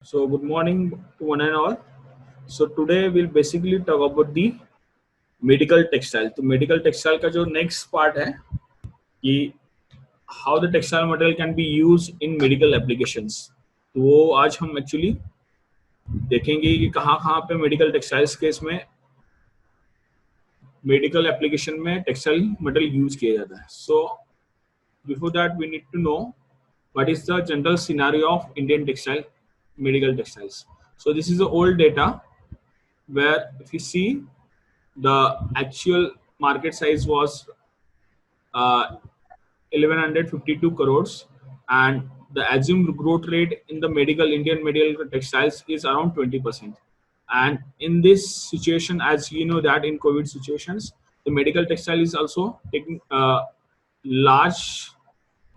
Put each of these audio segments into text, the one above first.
So good morning to one and all. So today we'll basically talk about the medical textile. तो medical textile का जो next part है कि how the textile material can be used in medical applications. तो वो आज हम actually देखेंगे कि कहाँ कहाँ पे medical textiles के इसमें medical application में textile material use किया जाता है. So before that we need to know what is the general scenario of Indian textile medical textiles. So this is the old data where if you see the actual market size was 1152 crores and the assumed growth rate in the medical Indian medical textiles is around 20%. And in this situation, as you know that in COVID situations, the medical textile is also taking large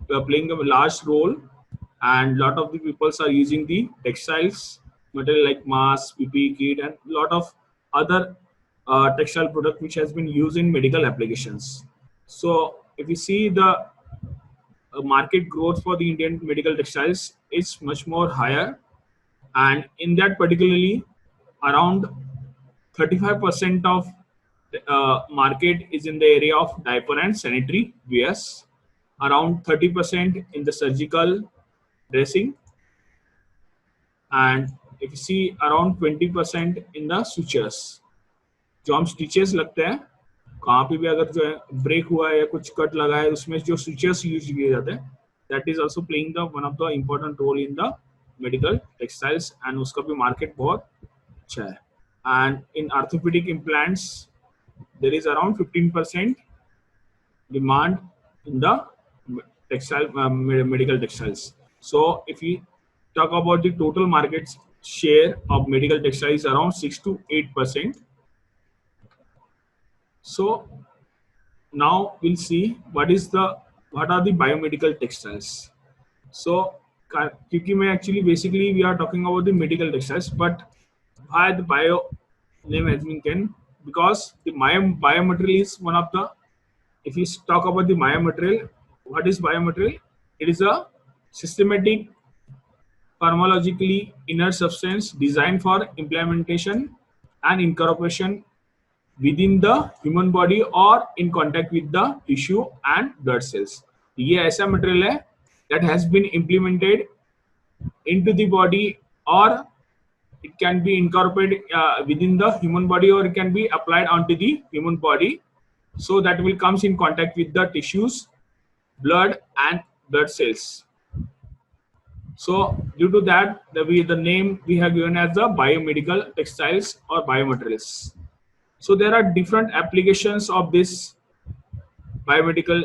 playing a large role, and lot of the peoples are using the textiles material like mask, PPE kit, and lot of other textile product which has been used in medical applications. So if you see the market growth for the Indian medical textiles is much more higher, and in that particularly around 35% of market is in the area of diaper and sanitary wears, around 30% in the surgical dressing, and if you see around 20% in the sutures. जो हम stitches लगते हैं कहाँ पे भी अगर जो है ब्रेक हुआ है या कुछ कट लगा है उसमें जो स्टिचेस यूज किए जाते हैं that is also playing the one of the important role in the medical textiles, and उसका भी मार्केट बहुत अच्छा है. And in orthopaedic implants there is around 15% demand in the textile medical textiles. So if we talk about the total market share of medical textiles, around 6 to 8%. So now we'll see what are the biomedical textiles. So क्योंकि मैं actually basically we are talking about the medical textiles, but why the bio name has been given, because the biomaterial is one of the, if you talk about the biomaterial, what is biomaterial? It is a systematic pharmacologically inert substance designed for implementation and incorporation within the human body or in contact with the tissue and blood cells. ये ऐसा material है that has been implemented into the body, or it can be incorporated within the human body, or it can be applied onto the human body, so that will comes in contact with the tissues, blood and blood cells. So due to that, the name we have given as the biomedical textiles or biomaterials. So there are different applications of this biomedical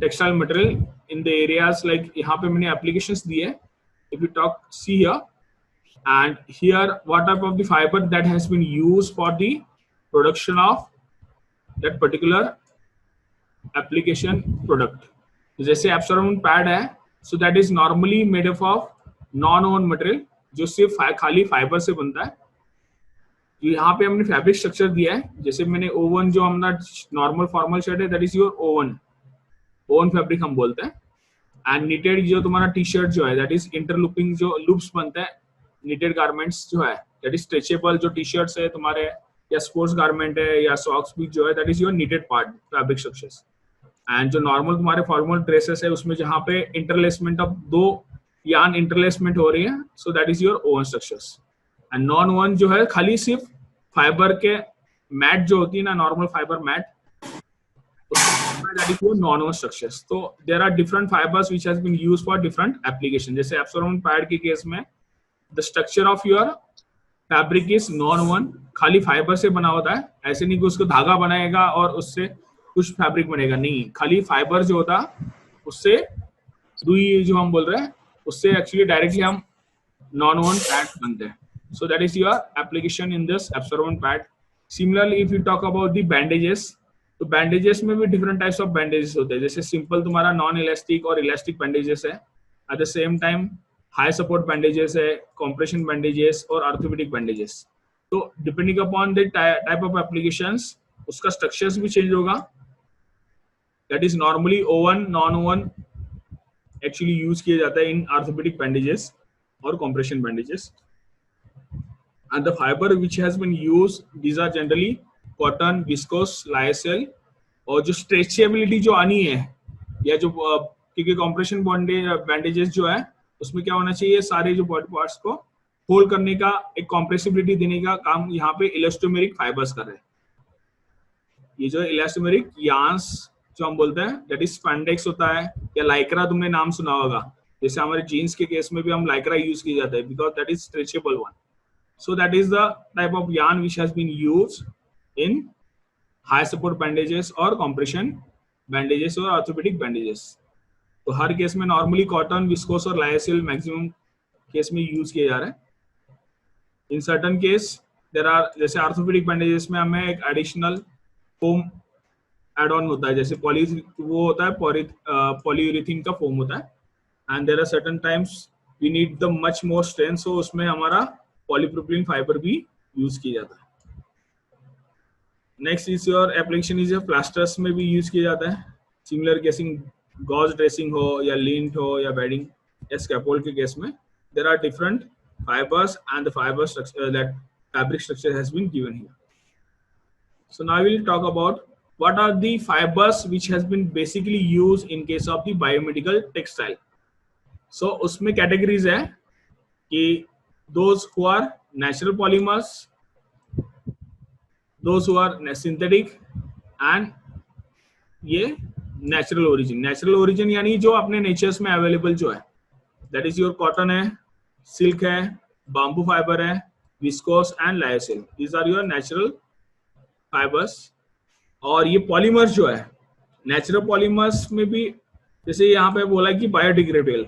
textile material in the areas like यहाँ पे मैंने applications दिए. If you see here, and here what type of the fiber that has been used for the production of that particular application product. जैसे एब्सोर्बेंट pad है, so that is normally made up of non-woven material जो सिर्फ खाली fibre से बनता है. यहाँ पे हमने फैब्रिक स्ट्रक्चर दिया है, जैसे मैंने ओवन जो हमारा नॉर्मल फॉर्मल शर्ट है that is your oven fabric हम बोलते हैं. एंड निटेड जो तुम्हारा टी शर्ट जो है दैट इज इंटरलूपिंग जो लूप्स बनते हैं. निटेड गारमेंट्स जो है दैट इज स्ट्रेचेबल, जो टी शर्ट्स है तुम्हारे या स्पोर्ट्स गारमेंट है या सॉक्स भी जो है that is your knitted part fabric structures. And जो नॉर्मल तुम्हारे फॉर्मल ड्रेसेस है उसमें जहाँ पे इंटरलेसमेंट ऑफ दो यार्न इंटरलेसमेंट हो रही है, सो that is your oven structures. And non oven जो है खाली सिर्फ फाइबर के मैट जो होती है ना, normal fibre mat, that is your non-woven structures. So there are different fibers which has been used for different application. जैसे एब्सोर्बेंट पैड के केस में the structure of your fabric is non-woven, खाली fibre से बना होता है. ऐसे नहीं कि उसको धागा बनाएगा और उससे कुछ फैब्रिक बनेगा, नहीं, खाली फाइबर जो होता उससे रुई जो हम बोल रहे हैं उससे एक्चुअली डायरेक्टली हम non-woven पैड बनते हैं. So that is your application in this absorbent pad. Similarly, if you talk about the bandages, तो bandages में भी different types of bandages होते हैं. जैसे simple तुम्हारा non elastic और elastic bandages है, at the same time high support bandages है, compression bandages और orthopedic bandages. तो depending upon the type of applications उसका structures भी change होगा. That is normally oven, non-oven actually use किया जाता है in orthopedic bandages. or compression bandages. And the fiber which has been used, these are generally cotton, viscose, lyocell, और जो stretchability जो आनी है या जो क्योंकि कॉम्प्रेशन बैंडेजेस जो है उसमें क्या होना चाहिए, सारे जो बॉडी पार्ट्स को होल्ड करने का, एक कॉम्प्रेसिबिलिटी देने का काम यहाँ पे इलास्टोमेरिक फाइबर्स कर रहे हैं. ये जो इलास्टोमेरिक यार्न्स जो हम बोलते हैं, दैट इज स्पैंडेक्स होता है, या लाइक्रा तुमने नाम सुना होगा. जैसे हमारे जीन्स के केस में भी हम लाइक्रा यूज किया जाता है because that is stretchable one. So that is the type of yarn which has been used in high support bandages or compression bandages or orthopedic bandages. तो हर केस में नॉर्मली कॉटन, विस्कोस और lyocell maximum case में use किया जा रहा है. In certain case there are, जैसे ऑर्थोपेडिक बैंडेजेस में हमें एक एडिशनल फोम एड ऑन होता है, जैसे वो होता है पॉलीयूरेथीन का फोम होता है. And there are certain times we need the much more strength, so उसमें हमारा पॉलीप्रोपिलीन फाइबर भी यूज किया जाता है. Next is your application is plasters में भी यूज किया जाता है. सिमिलर केसिंग, गॉज ड्रेसिंग हो या लिंट हो या बेडिंग या स्कैफोल्ड के केस में there are different fibers and the fiber structure, that fabric structure has been given here. So now we will talk about what are the fibers which has been basically used in case of the biomedical textile. So उसमें categories है कि those who are natural polymers, those who are synthetic and ये natural origin. Natural origin यानी जो अपने natures में available जो है, that is your cotton है, सिल्क है, बाम्बू फाइबर है, viscose and lyocell. These are your natural fibres. और ये पॉलीमर्स जो है, नेचुरल पॉलीमर्स में भी जैसे यहाँ पे बोला कि बायोडिग्रेडेबल,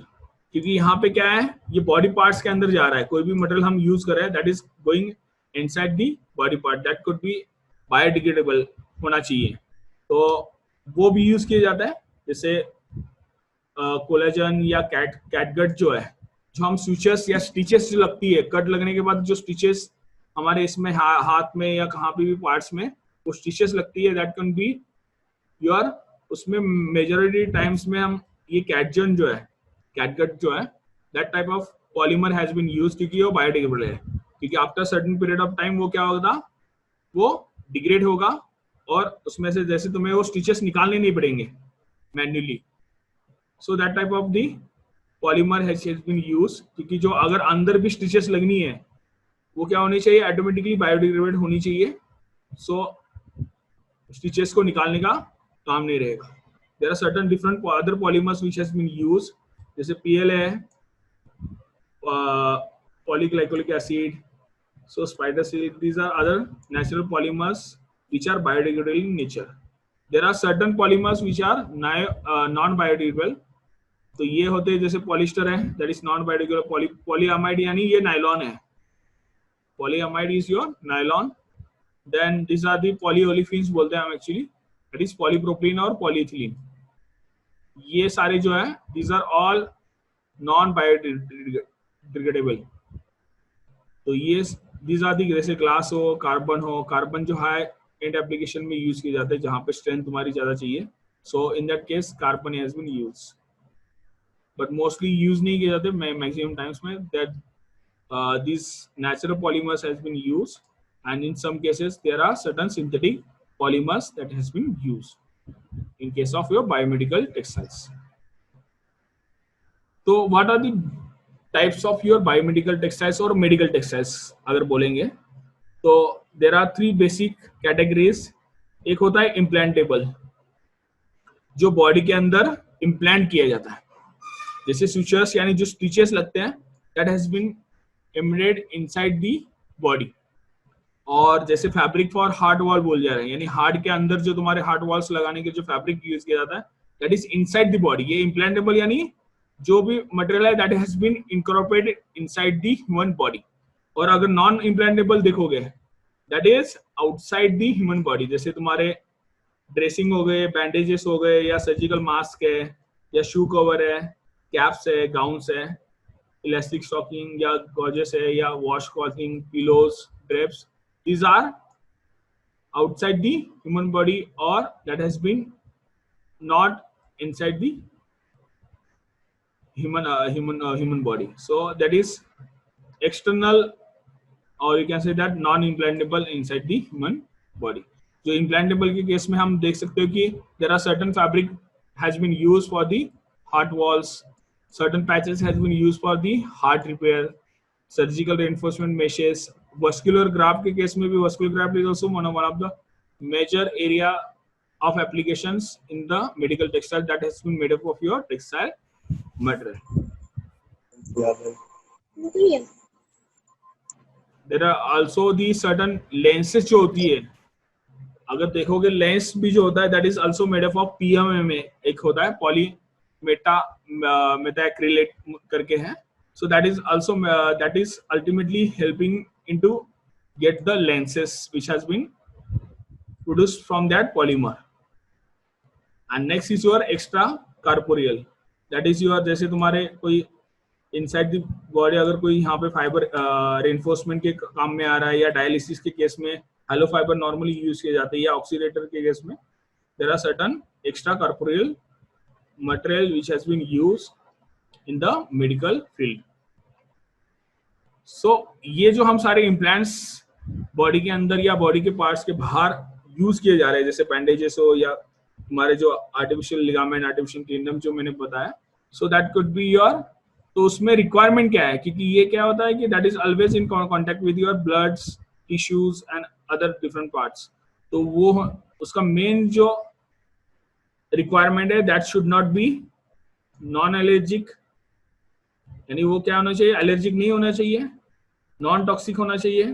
क्योंकि यहाँ पे क्या है, ये बॉडी पार्ट्स के अंदर जा रहा है. कोई भी मटेरियल हम यूज कर रहे हैं that is going inside the body part, that could be biodegradable होना चाहिए. तो वो भी यूज किया जाता है. जैसे कोलेजन या कैटगट जो है, जो हम सूचर्स या स्टिचेस जो लगती है, कट लगने के बाद जो स्टिचेस हमारे इसमें हाथ में या कहाँ पे भी पार्ट्स में वो स्टिचेस लगती है, दैट कैन बी योर, उसमें मेजॉरिटी टाइम्स में हम ये कैटगट जो है that type of polymer has been use, क्योंकि वो बायोडिग्रेडेबल है. क्योंकि after certain period of time वो क्या होगा, वो डिग्रेड होगा और उसमें से जैसे तुम्हें वो स्टिचेस निकालने नहीं पड़ेंगे manually. So that type of the polymer has been use, क्योंकि जो अगर अंदर भी स्टिचेस लगनी है वो क्या होनी चाहिए, ऑटोमेटिकली बायोडिग्रेडेबल होनी चाहिए. सो स्टिचेस को निकालने का काम नहीं रहेगा. There are certain different other polymers which has been use, जैसे पीएल है, polyglycolic acid, so spider silk. These are other natural polymers which are biodegradable in nature. There are certain polymers which are non biodegradable. तो ये होते हैं जैसे polyester है, that is non biodegradable. Polyamide यानी ये नायलॉन है, polyamide is your nylon. Then this are the polyolefins बोलते हैं हम एक्चुअली, दैट इज पॉलीप्रोपिलीन और पॉलीइथिलीन. ये सारे जो है these are all non biodegradable. तो ये दीज आर दी, जैसे ग्लास हो, कार्बन जो है एंड एप्लीकेशन में यूज किए जाते हैं जहां पे स्ट्रेंथ तुम्हारी ज्यादा चाहिए. So in that case carbon has been used, but mostly use नहीं किए जाते maximum times में. that these natural polymers has been used, and in some cases there are certain synthetic polymers that has been used in case of your biomedical textiles. So what are the types of your biomedical textiles or medical textiles अगर बोलेंगे तो there are three basic categories. एक होता है implantable, जो body के अंदर implant किया जाता है, जैसे सूचर्स यानी जो स्टिचेस लगते हैं, that has been embedded inside the body. और जैसे फैब्रिक फॉर हार्ट वॉल बोल जा रहे हैं, यानी हार्ट के अंदर जो तुम्हारे हार्ट वॉल्स लगाने के जो फैब्रिक यूज किया जाता है, that is inside the body. ये इम्प्लांटेबल यानी जो भी मटेरियल है that has been incorporated inside the human body. और अगर नॉन इम्प्लांटेबल देखोगे, that is outside the human body. जैसे तुम्हारे ड्रेसिंग हो गए, बैंडेजेस हो गए, या सर्जिकल मास्क है, या शू कवर है, कैप्स है, गाउन्स है, इलास्टिक स्टॉकिंग या गॉर्जेस है, या wash clothing, pillows, drapes. These are outside the human body और that has been not inside the human body. So that is external, or you can say that non-implantable inside the human body. जो implantable के case में हम देख सकते हो कि there are certain fabric has been used for the heart walls, certain patches has been used for the heart repair, surgical reinforcement meshes. Vascular graft के case में भी vascular graft is also one of the major area of applications in the medical textile that has been made up of your textile material. There are also the certain lenses जो होती है, अगर देखोगे lens भी जो होता है that is also made up of PMMA, एक होता है पॉली मेटाक्रिलेट करके है. So that is also that is ultimately helping into get the lenses which has been produced from that polymer. And next is your extra corporeal, that is your जैसे तुम्हारे कोई inside the body अगर कोई यहाँ पे fibre reinforcement के काम में आ रहा है, या डायलिसिस के केस में हेलो फाइबर नॉर्मली यूज किए जाते हैं, या ऑक्सीडेटर के केस में there are certain extracorporeal material which has been used in the medical field. So ये जो हम सारे इम्प्लांट्स बॉडी के अंदर या बॉडी के पार्ट्स के बाहर यूज किए जा रहे हैं, जैसे बैंडेजेस हो या हमारे जो आर्टिफिशियल लिगामेंट, आर्टिफिशियल टेंडन जो मैंने बताया, so that could be your. तो उसमें रिक्वायरमेंट क्या है, क्योंकि ये क्या होता है कि that is always in contact with your bloods, tissues and other different parts. तो वो उसका मेन जो रिक्वायरमेंट है that should not be non allergic, यानी वो क्या होना चाहिए, एलर्जिक नहीं होना चाहिए, नॉन टॉक्सिक होना चाहिए.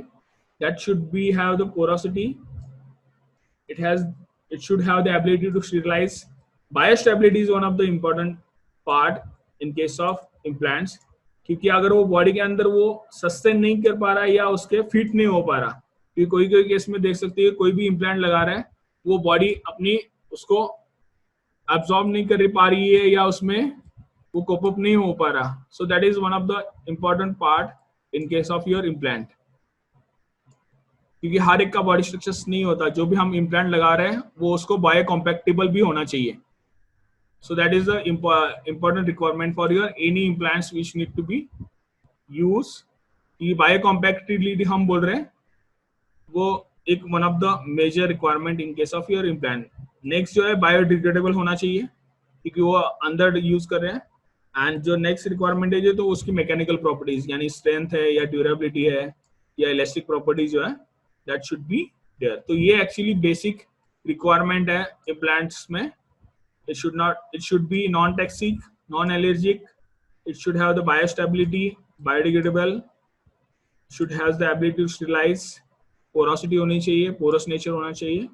That should B have the porosity, it should have the ability to sterilize. Biostability is one of the important part in case of implants, क्योंकि अगर वो बॉडी के अंदर वो सस्टेन नहीं कर पा रहा है या उसके फिट नहीं हो पा रहा, क्योंकि कोई कोई केस में देख सकते हैं कोई भी इम्प्लांट लगा रहा है वो बॉडी अपनी उसको एब्जॉर्ब नहीं कर पा रही है या उसमें वो कोप अप नहीं हो पा रहा. सो that is one of the important part in case of your implant, क्योंकि हर एक का बॉडी स्ट्रक्चर नहीं होता. जो भी हम इम्प्लांट लगा रहे हैं वो उसको बायो कॉम्पैक्टेबल भी होना चाहिए. So that is the important requirement for your any implants which need to be used. ये biocompatibility हम बोल रहे हैं वो एक one of the major requirement in case of your implant. Next जो है biodegradable होना चाहिए, क्योंकि वो अंदर यूज कर रहे हैं. एंड जो नेक्स्ट रिक्वायरमेंट है जो, तो उसकी मैकेनिकल प्रॉपर्टीज यानी स्ट्रेंथ है या ड्यूरेबिलिटी है या इलास्टिक प्रॉपर्टीज जो है दैट शुड बी देयर. तो ये एक्चुअली बेसिक रिक्वायरमेंट है इम्प्लांट्स में. It should be non-toxic, non-allergic. It should have the biostability, biodegradable. Should have the ability to sterilize. Porosity होनी चाहिए, porous nature होना चाहिए,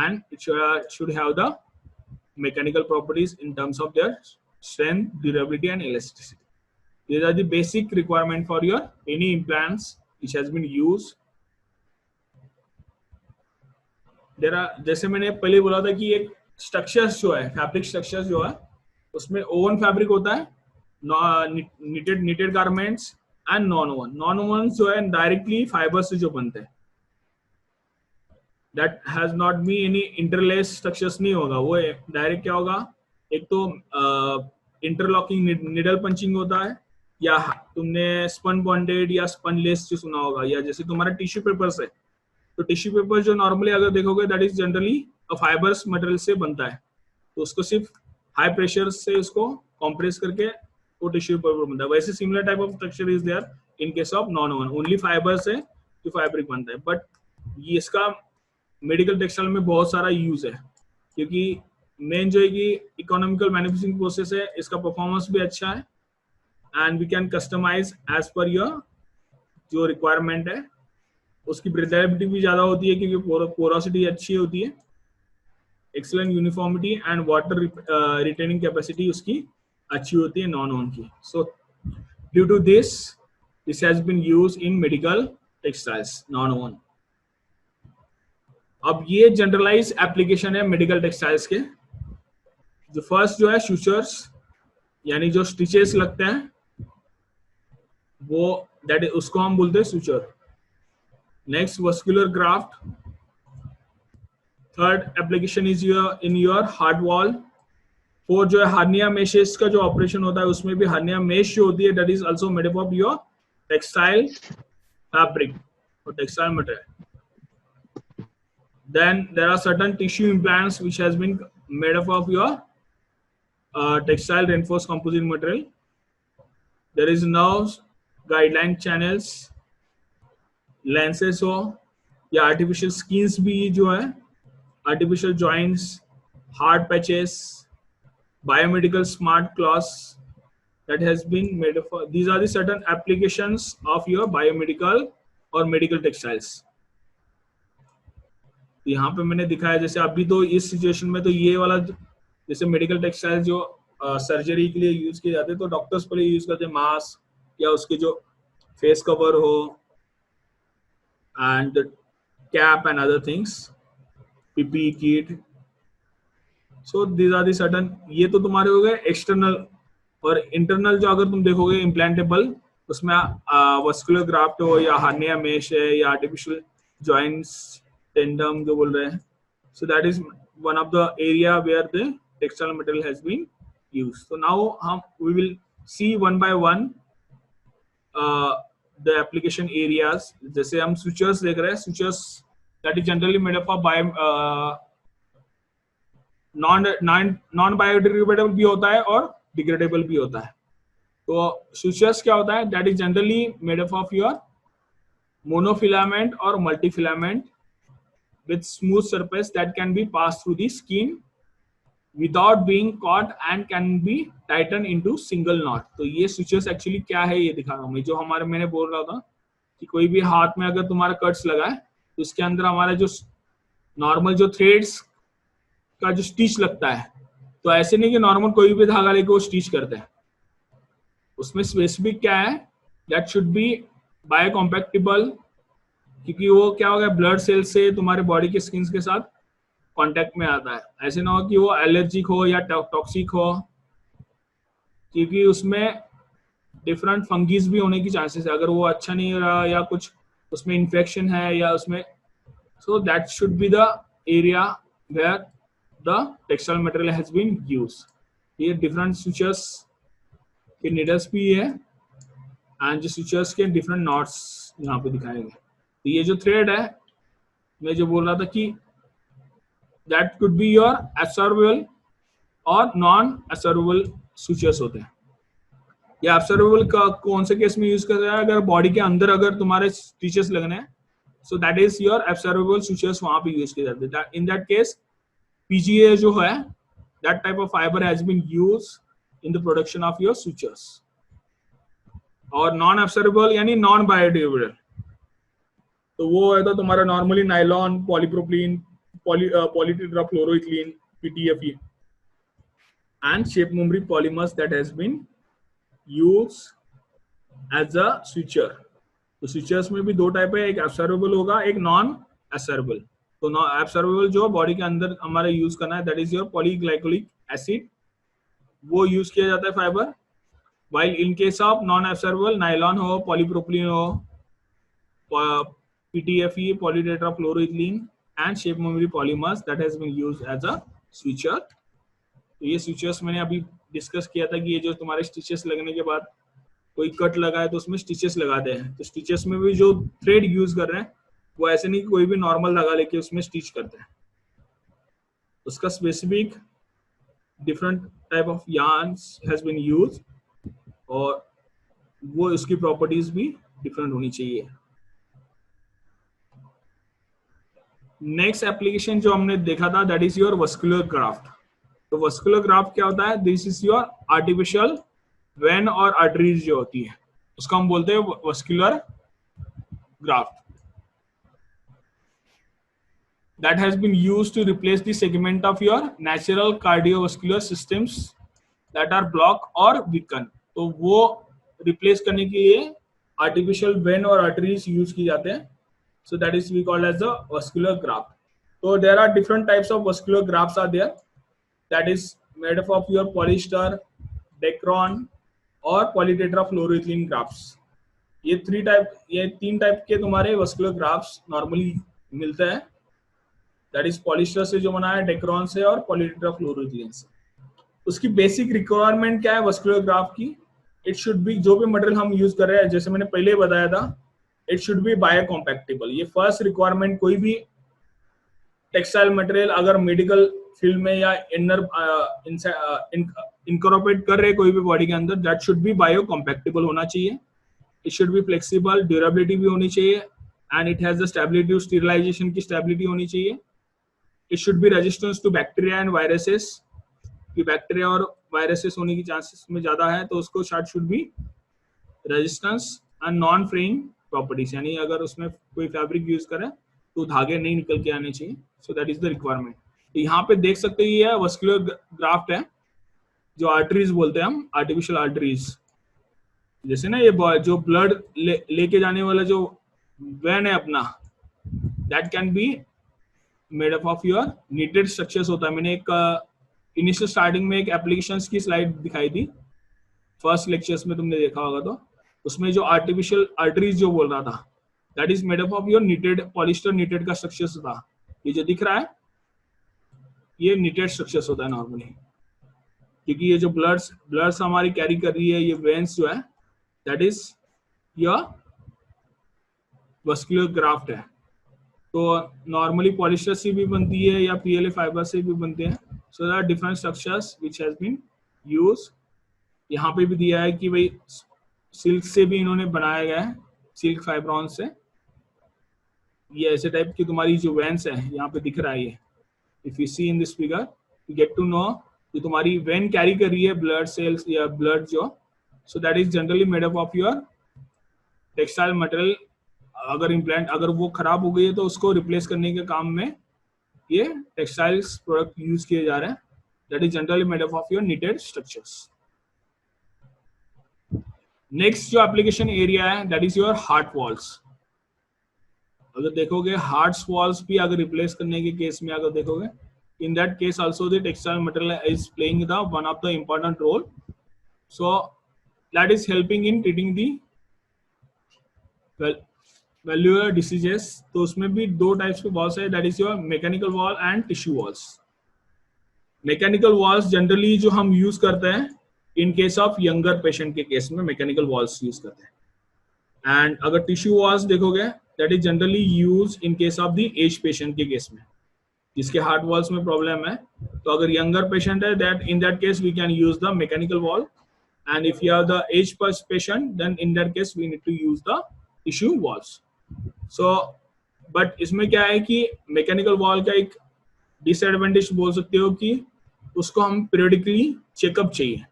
and it should have the mechanical properties in terms of their strength, durability, and elasticity. These are the basic requirement for your any implants which has been used. There are, जैसे मैंने पहले बोला था कि एक structures जो है, fabric structures जो है, उसमें ओवन फैब्रिक होता है, knitted garments and non oven. Non oven जो है डायरेक्टली फाइबर से जो बनते हैं, that has not be any interlace structures नहीं होगा. वो डायरेक्ट क्या होगा, एक तो इंटरलॉकिंग निडल पंचिंग होता है, या तुमने स्पन बॉन्डेड या स्पन लेस जो सुना होगा, या जैसे तुम्हारा टिश्यू पेपर्स है, तो टिश्यू पेपर जो नॉर्मली अगर देखोगे that is generally fibres material से बनता है, तो उसको सिर्फ हाई प्रेशर से उसको कंप्रेस करके वो टिश्यू पेपर बनता है. वैसे similar type of structure is there in case of non woven, only fibre से जो फैब्रिक बनता है. बट ये इसका मेडिकल टेक्सटाइल में बहुत सारा यूज है, क्योंकि मेन जो है कि इकोनॉमिकल मैन्युफैक्चरिंग प्रोसेस है, इसका परफॉर्मेंस भी अच्छा है, and we can customise as per your जो रिक्वायरमेंट है. उसकी ब्रीथेबिलिटी भी ज्यादा होती है क्योंकि पोरोसिटी अच्छी होती है, excellent uniformity and water retaining capacity उसकी अच्छी होती है नॉन ओवन की. So due to this has been used in medical textiles non woven. अब ये जनरलाइज एप्लीकेशन है मेडिकल टेक्सटाइल्स के. जो फर्स्ट जो है सूचर्स, यानी जो स्टिचेस लगते हैं वो दैट उसको हम बोलते हैं suture. Next vascular graft. Third application is in your heart wall. Four जो है हार्निया मेशेस का जो ऑपरेशन होता है उसमें भी हार्निया मेश जो होती है that is also made up of your textile fabric और textile material. Then there are certain tissue implants which has been made up of your textile reinforced composite material. There is nerves, guideline channels, lenses हो या artificial skins भी जो है, artificial joints, hard patches, biomedical smart cloths that has been made of. These are the certain applications of your biomedical or medical textiles. यहाँ पे मैंने दिखाया जैसे अभी तो इस सिचुएशन में तो ये वाला जैसे मेडिकल टेक्सटाइल जो सर्जरी के लिए यूज किए जाते हैं तो डॉक्टर्स पहले यूज करते हैं मास्क या उसके जो फेस कवर हो and cap and other things PP kit. So these are the certain. ये तो तुम्हारे हो गए एक्सटर्नल. और इंटरनल जो अगर तुम देखोगे इम्प्लांटेबल उसमें वस्कुलर ग्राफ्ट हो या हार्निया मेश है या आर्टिफिशियल जॉइंट्स टेंडम जो बोल रहे हैं. So that is one of the area where the textile material has been used. So now we will see one by one the application areas. जैसे हम sutures देख रहे हैं. Sutures that is generally made up of non biodegradable भी होता है और degradable भी होता है. तो sutures क्या होता है? That is generally made up of your monofilament or multifilament with smooth surface that can be passed through the skin without being caught and can be tightened into single knot. तो ये sutures actually क्या है ये दिखा रहा हूँ मैं. जो हमारे मैंने बोल रहा था कि कोई भी हाथ में अगर तुम्हारा कट्स लगा है तो इसके अंदर हमारा जो नॉर्मल जो थ्रेड्स का जो स्टिच लगता है तो ऐसे नहीं कि नॉर्मल कोई भी धागा लेके वो स्टिच करते हैं. उसमें स्पेसिफिक क्या है दैट शुड बी बायोकॉम्पैक्टेबल क्योंकि वो क्या होगा ब्लड सेल से तुम्हारे बॉडी के स्किन के साथ कांटेक्ट में आता है. ऐसे ना हो कि वो एलर्जिक हो या टॉक्सिक हो क्योंकि उसमें डिफरेंट फंगीज भी होने की चांसेस है अगर वो अच्छा नहीं रहा या कुछ उसमें इन्फेक्शन है या उसमें. So that should be the area where the textile material has been used. ये डिफरेंट सुचर्स के नीडल्स भी है एंड जो सुचर्स के डिफरेंट नॉट्स यहाँ पे दिखाए गए. तो ये जो थ्रेड है मैं जो बोल रहा था कि दैट कुड बी योर एब्सॉर्बेबल और नॉन एब्सॉर्बेबल सुचर्स होते हैं. ये एब्सॉर्बेबल का कौन से केस में यूज कर रहा है अगर बॉडी के अंदर अगर तुम्हारे स्टिचेस लगने हैं so that is your absorbable sutures वहां पे यूज किए जाते हैं. इन दैट केस पीजीए जो है that type of fibre has been used in the production of your sutures. और नॉन एब्सॉर्बेबल यानी नॉन बायोडिग्रेडेबल तो वो है तो तुम्हारा normally nylon polypropylene polytetrafluoroethylene PTFE and shape memory polymers that has been used as a suture. तो sutures में भी दो टाइप है एक एब्सॉर्बेबल होगा एक नॉन एब्सॉर्बेबल. तो नॉन एब्सॉर्बेबल जो बॉडी के अंदर हमारे यूज करना है that is your polyglycolic acid वो यूज किया जाता है fibre. While in case of non absorbable nylon हो पॉलीप्रोपिलीन हो PTFE polytetrafluoroethylene and shape memory polymers that has been used as a switcher. तो ये switchers मैंने अभी डिस्कस किया था कि ये जो तुम्हारे स्टिचेस लगने के बाद कोई कट लगा है तो उसमें स्टिचेस लगाते हैं. तो स्टिचेस में भी जो थ्रेड यूज कर रहे हैं वो ऐसे नहीं कि कोई भी नॉर्मल धागा लेके उसमें स्टिच करते हैं. उसका specific different type of yarns has been used और वो उसकी प्रॉपर्टीज भी डिफरेंट होनी चाहिए. नेक्स्ट एप्लीकेशन जो हमने देखा था that is your vascular graft. तो वस्कुलर ग्राफ्ट क्या होता है this is your artificial vein और आर्टरीज जो होती है उसको हम बोलते हैं vascular graft. That has been used to replace the segment of your natural cardiovascular systems that are block और वीकन. तो वो रिप्लेस करने के लिए आर्टिफिशियल वेन और आर्टरीज यूज की जाते हैं. So that is we called as the vascular graft. So there are different types of vascular grafts are there. That is made up of your polyester, Dacron or polytetrafluoroethylene grafts. ये तीन type के तुम्हारे vascular grafts normally मिलते हैं. That is polyester से जो बना है, Dacron से और polytetrafluoroethylene से. उसकी बेसिक रिक्वायरमेंट क्या है वस्कुलर ग्राफ्ट की? इट शुड बी, जो भी मटेरियल हम यूज कर रहे हैं, जैसे मैंने पहले बताया था, इट शुड बी बायोकॉम्पैक्टेबल। ये फर्स्ट रिक्वायरमेंट, कोई भी टेक्सटाइल मटेरियल अगर मेडिकल फील्ड में या इनर इनकॉर्पोरेट कर रहे कोई भी बॉडी के अंदर, दैट शुड बी बायोकॉम्पैक्टेबल होना चाहिए। It should be flexible, durability भी होनी चाहिए, and it has the stability, sterilization की स्टेबिलिटी होनी चाहिए। It should be resistance to bacteria and viruses, कि बैक्टीरिया और वायरसेस होने की चांसेस में ज्यादा है, तो उसको शायद should be resistance and non fraying properties, यानी अगर उसमें कोई फैब्रिक यूज करें तो धागे नहीं निकल के आने चाहिए। सो दैट इज द रिक्वायरमेंट। तो यहाँ पे देख सकते हैं ये वस्कुलर ग्राफ्ट है, जो आर्टरीज बोलते हैं हम, आर्टिफिशियल आर्टरीज। जैसे ना ये जो ब्लड लेके जाने वाला जो वेन है अपना, that can be made up of your needed structures होता है। मैंने एक इनिशियल स्टार्टिंग में एक एप्लीकेशंस की स्लाइड दिखाई थी, फर्स्ट लेक्चर्स में तुमने देखा होगा, तो उसमें जो आर्टिफिशियल आर्टरीज जो बोल रहा था, that is made up of your needed polyester needed का स्ट्रक्चर्स था। ये जो दिख रहा है ये नीटेड स्ट्रक्चर्स होता है नॉर्मली, क्योंकि ये जो ब्लड्स हमारी कैरी कर रही है, ये वेन्स जो है, that is your vascular graft है। तो नॉर्मली पॉलिस्टर से भी बनती है या पीएलए फाइबर से भी बनते हैं। So there are different structures which has been used. यहाँ पे भी दिया है कि भाई सिल्क से भी इन्होंने बनाया गया है, सिल्क फाइब्रॉन से। ये ऐसे टाइप की तुम्हारी जो वेन्स है यहाँ पे दिख रहा है, ये if you see in this figure you get to know कि तुम्हारी वेन कैरी कर रही है ब्लड सेल्स या ब्लड जो, सो that is generally made up of your textile material. अगर इम्प्लांट अगर वो खराब हो गई है तो उसको रिप्लेस करने के काम में ये टेक्सटाइल्स प्रोडक्ट यूज किए जा रहे हैं, that is generally made up of your needed structures. Next जो एप्लीकेशन एरिया है that is your heart walls. अगर देखोगे हार्ट वॉल्स भी अगर रिप्लेस करने के केस में अगर देखोगे, in that case also the textile material is playing the one of the important role, so that is helping in treating the valvular diseases। तो उसमें भी दो टाइप्स के वॉल्स है, that is your mechanical valve and tissue valves. Mechanical valves generally जो हम use करते हैं in case of younger patient के केस में मैकेनिकल वॉल्स यूज करते हैं, एंड अगर टिश्यू वॉल्स देखोगे that is generally use in case of the age patient के केस में, जिसके हार्ट वॉल्स में प्रॉब्लम है। तो अगर यंगर पेशेंट है, that in that case we can use the mechanical valve, and if you have the age patient then in that case we need to use the tissue valves. So but इसमें क्या है कि mechanical wall का एक disadvantage बोल सकते हो कि उसको हम पीरियडिकली चेकअप चाहिए।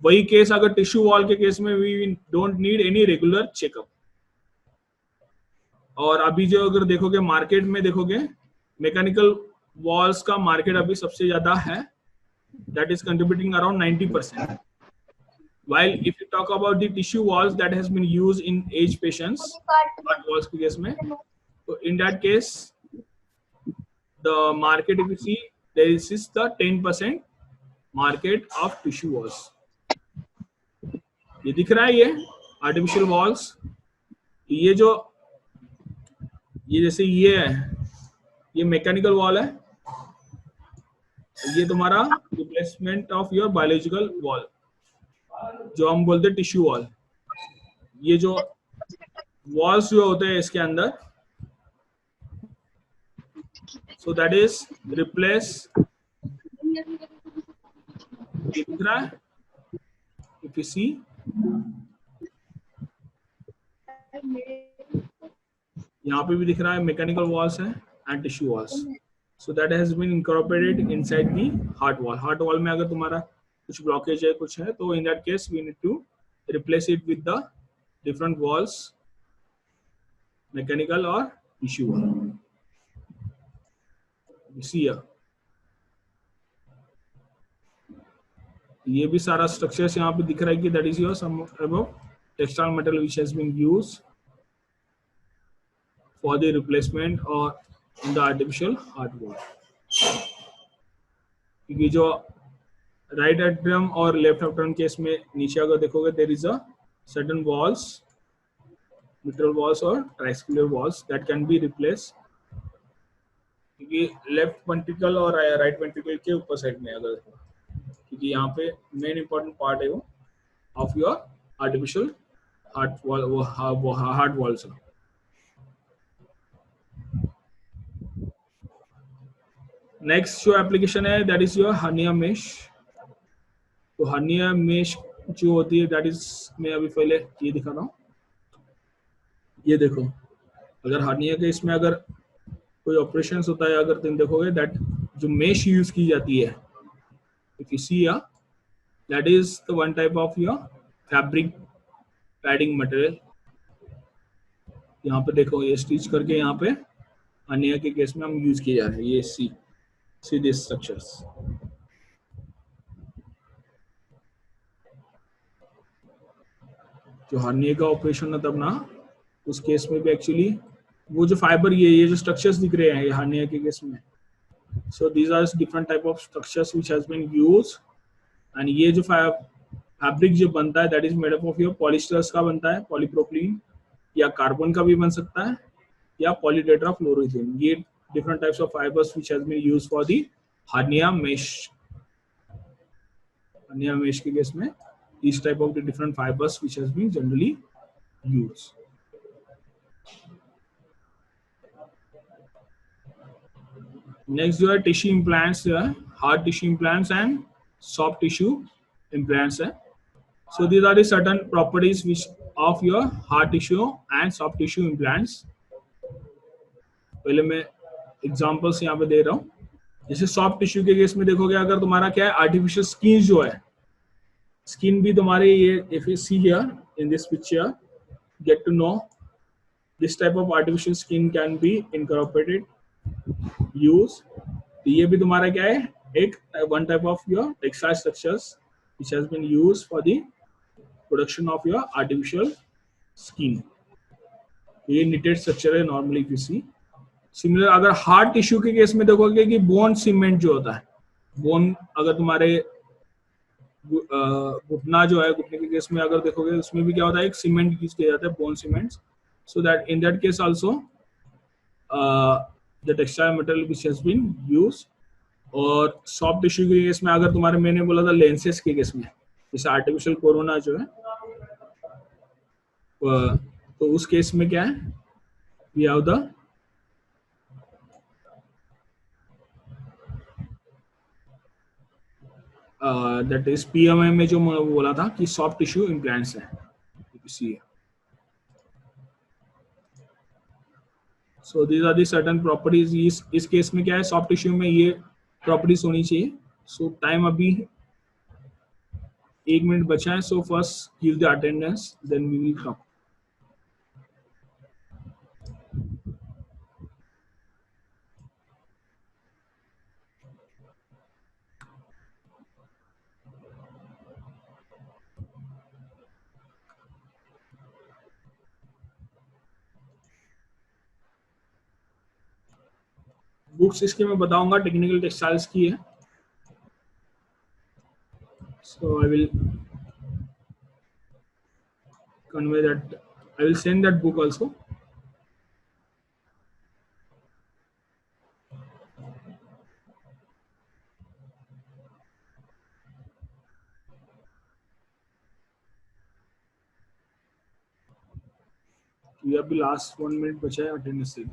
वही केस अगर टिश्यू वॉल के केस में we don't need any regular checkup. और अभी जो अगर देखोगे मार्केट में देखोगे मैकेनिकल वॉल्स का मार्केट अभी सबसे ज्यादा है, that is contributing around 90%, while if you talk about the tissue walls that has been used in age patients heart walls के केस में, तो in that case the market if you see there is the 10% market of tissue walls। ये दिख रहा है ये artificial walls, ये जो ये जैसे ये है, ये मैकेनिकल वॉल है, ये तुम्हारा replacement of your biological wall जो हम बोलते हैं टिश्यू वॉल। ये जो वॉल्स जो होते हैं इसके अंदर, सो दैट इज रिप्लेस, ये दिख रहा है इफ यू सी, यहाँ पे भी दिख रहा है मैकेनिकल वॉल्स है and tissue valves. So that has been incorporated inside the heart valve. Heart valve में अगर तुम्हारा कुछ ब्लॉकेज है कुछ है, तो in that case we need to replace it with the different valves, mechanical और टिश्यू वॉल। ये भी सारा स्ट्रक्चर्स यहाँ पे दिख रहा है कि that is your some about textile material which has been used for the replacement or in the artificial heart wall। क्योंकि जो राइट एट्रियम और लेफ्ट एट्रियम केस में नीचे अगर देखोगे there is a certain valves, mitral valves और tricuspid valves that can be replaced क्योंकि left ventricle और राइट वेंट्रिकल के ऊपर साइड में अगर, क्योंकि यहाँ पे मेन इंपॉर्टेंट पार्ट है वो of your artificial heart wall, वो हार्ट वॉल्स। नेक्स्ट जो एप्लीकेशन है that is your hernia mesh. तो हर्निया मेश जो होती है दैट इज, मैं अभी पहले ये दिखा रहा हूँ। ये देखो, अगर हर्निया के इसमें अगर कोई ऑपरेशन होता है, अगर तुम देखोगे दैट जो मेश यूज की जाती है, if you see that is the one type of your fabric padding material. यहाँ पे देखो ये स्टिच करके यहाँ पे हर्निया के केस में हम यूज किए जा रहे हैं। ये सी दिस स्ट्रक्चर्स। जो हर्निया का ऑपरेशन है तब ना, उस केस में भी एक्चुअली वो जो फाइबर, ये जो स्ट्रक्चर्स दिख रहे हैं ये हर्निया के केस में, so these are different type of structures which has been used. And ये जो फैब्रिक जो बनता है that is made up of your polyesters का बनता है, पॉलीप्रोपिलीन या कार्बन का भी बन सकता है, या पॉलीटेट्राफ्लोरोथेन। ये different types of fibres which has been used for the hernia mesh. Hernia mesh के केस में इस type of the different fibres which has been generally used. Next जो है टिश्यू इम्प्लांट्स जो है, hard tissue implants and soft tissue implants है। So these are the certain properties which of your hard tissue and soft tissue implants. पहले मैं examples यहाँ पे दे रहा हूँ। जैसे सॉफ्ट टिश्यू के केस में देखोगे, अगर तुम्हारा क्या है आर्टिफिशियल स्किन जो है, स्किन भी तुम्हारे ये, if you see here in this picture, get to know this type of artificial skin can be incorporated, use। तो ये भी तुम्हारा क्या है, एक one type of your textile structures which has been used for the production of your artificial skin. ये knitted structure है normally किसी। सिमिलर अगर हार्ड टिश्यू के केस में देखोगे कि बोन सीमेंट जो होता है, बोन अगर तुम्हारे घुटना जो है, घुटने के केस में अगर देखोगे उसमें भी क्या होता है, एक सीमेंट यूज किया जाता है, bone cement. So that in that case also the textile material which has been used. और सॉफ्ट टिश्यू के केस में अगर तुम्हारे, मैंने बोला था लेंसेस के केस में, जैसे आर्टिफिशियल कोरोना जो है, तो उस केस में क्या है, we have the that is PMA में जो मैं बोला था कि सॉफ्ट टिश्यू इम्प्लांट्स है। So these are the certain properties. इस केस में क्या है, सॉफ्ट टिश्यू में ये प्रॉपर्टीज होनी चाहिए। सो टाइम अभी 1 मिनट बचा है, so first give the attendance then we will talk. Books इसके मैं बताऊंगा, टेक्निकल टेक्सटाइल्स की है। So I will convey that, I will send that book also। ये अभी लास्ट 1 मिनट बचा है अटेंडेंस से।